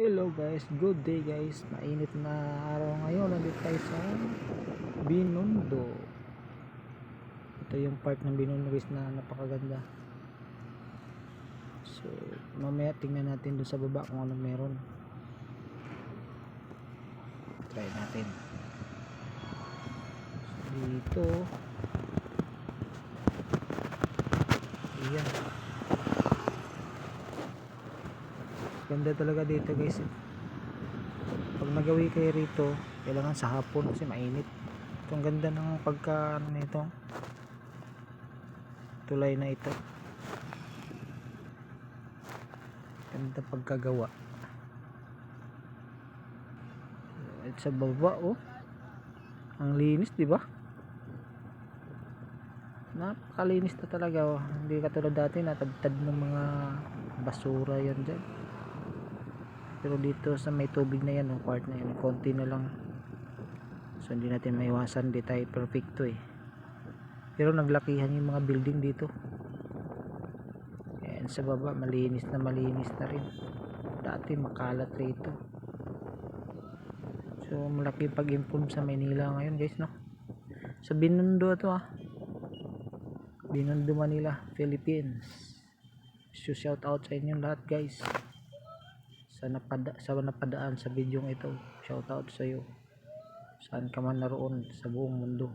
Hello guys, good day guys. Mainit na araw ngayon. Nandito tayo sa Binondo. Ito yung part ng Binondo guys na napakaganda. So mamaya tingnan natin doon sa baba kung ano meron. Try natin. So, dito ayan, ganda talaga dito guys. Pag nagawi kayo rito, kailangan sa hapon kasi mainit. Itong ganda ng pagka nito tulay na ito, ganda pagkagawa. At sa baba ang linis, di ba? Napakalinis na talaga hindi katulad dati natabtad ng mga basura yan dyan. Pero dito sa may tubig na yan, part na yan, konti na lang. So hindi natin maiwasan, di tayo perfecto pero naglakihan yung mga building dito. Ayan, sa baba malinis na rin. Dati makalat rito. So malaki pag-improve sa Manila ngayon guys, no? Sa Binondo ito Binondo, Manila, Philippines. So shout out sa inyo lahat guys. Sa napadaan sa video ito, shout out sa iyo. Saan ka man naroon sa buong mundo.